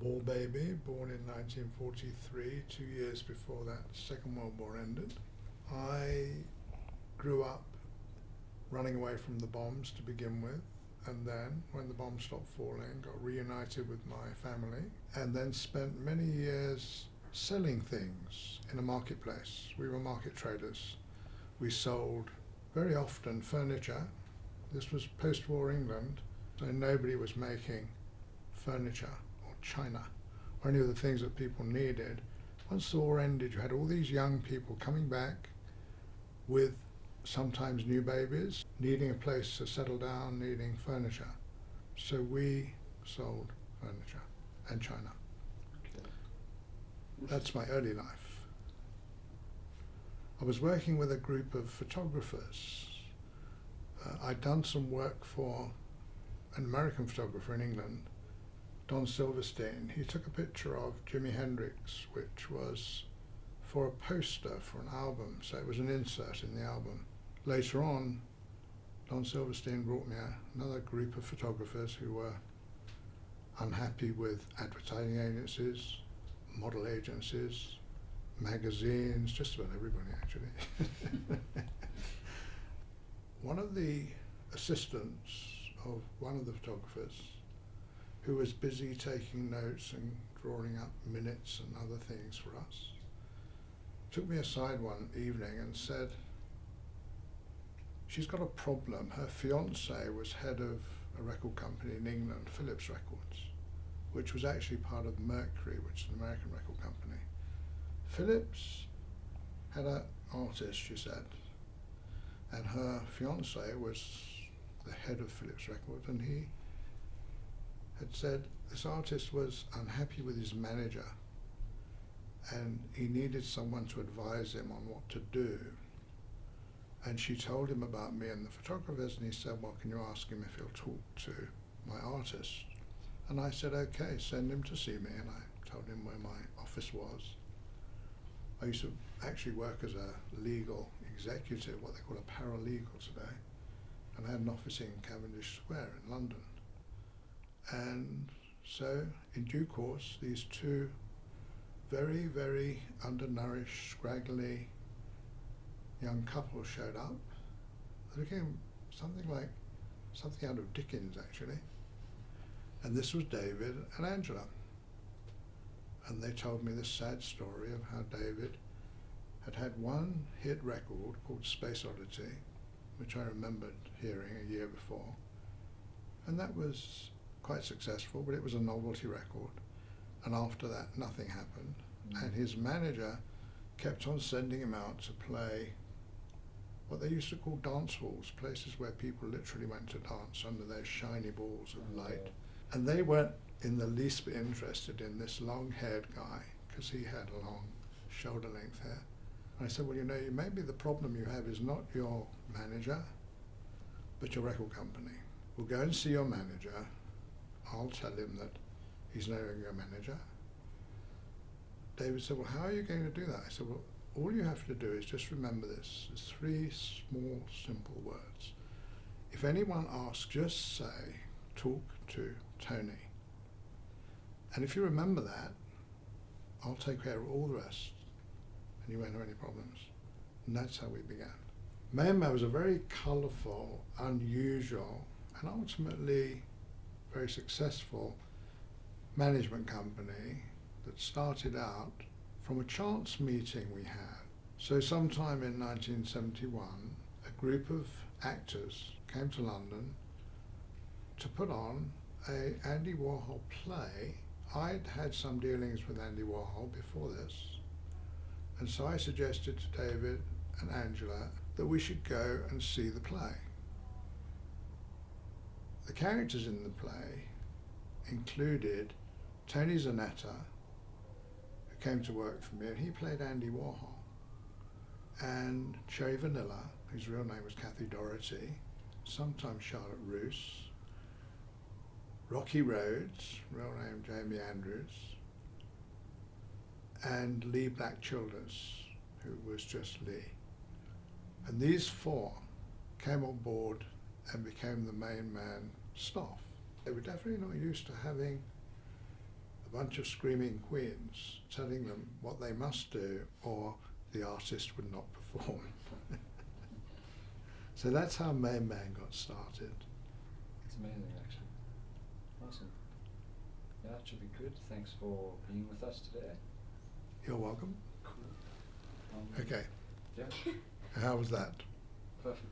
war baby, born in 1943, 2 years before that Second World War ended. I grew up running away from the bombs to begin with, and then when the bombs stopped falling, got reunited with my family, and then spent many years selling things in a marketplace. We were market traders. We sold very often furniture. This was post-war England, so nobody was making furniture or china or any of the things that people needed. Once the war ended, you had all these young people coming back with sometimes new babies, needing a place to settle down, needing furniture. So we sold furniture and china. Okay. That's my early life. I was working with a group of photographers. I'd done some work for an American photographer in England, Don Silverstein. He took a picture of Jimi Hendrix, which was for a poster for an album, so it was an insert in the album. Later on, Don Silverstein brought me another group of photographers who were unhappy with advertising agencies, model agencies, magazines, just about everybody actually. One of the assistants of one of the photographers, who was busy taking notes and drawing up minutes and other things for us, took me aside one evening and said, she's got a problem. Her fiance was head of a record company in England, Philips Records, which was actually part of Mercury, which is an American record company. Philips had an artist, she said, and her fiance was the head of Philips Records, and he had said this artist was unhappy with his manager and he needed someone to advise him on what to do. And she told him about me and the photographers, and he said, well, can you ask him if he'll talk to my artist? And I said, okay, send him to see me. And I told him where my office was. I used to actually work as a legal executive, what they call a paralegal today, and I had an office in Cavendish Square in London. And so, in due course, these two very, very undernourished, scraggly young couples showed up. They became something out of Dickens, actually. And this was David and Angela. And they told me this sad story of how David had had one hit record called Space Oddity, which I remembered hearing a year before. And that was quite successful, but it was a novelty record. And after that, nothing happened. And his manager kept on sending him out to play what they used to call dance halls, places where people literally went to dance under those shiny balls of light. And they weren't in the least bit interested in this long-haired guy, because he had a long shoulder-length hair. And I said, well, you know, maybe the problem you have is not your manager, but your record company. We'll go and see your manager. I'll tell him that he's no longer your manager. David said, well, how are you going to do that? I said, well, all you have to do is just remember this. There's three small, simple words. If anyone asks, just say, talk to Tony. And if you remember that, I'll take care of all the rest, and you won't have any problems. And that's how we began. Mayhem was a very colourful, unusual, and ultimately very successful management company that started out from a chance meeting we had. So sometime in 1971, a group of actors came to London to put on a Andy Warhol play. I'd had some dealings with Andy Warhol before this, and so I suggested to David and Angela that we should go and see the play. The characters in the play included Tony Zanetta, who came to work for me, and he played Andy Warhol, and Cherry Vanilla, whose real name was Kathy Doherty, sometimes Charlotte Roos, Rocky Rhodes, real name Jamie Andrews, and Lee Black Childers, who was just Lee. And these four came on board and became the main man staff. They were definitely not used to having a bunch of screaming queens telling them what they must do or the artist would not perform. So that's how Man got started. It's amazing, actually. Awesome. Yeah, it should be good. Thanks for being with us today. You're welcome. Cool. Okay. Yeah. How was that? Perfect.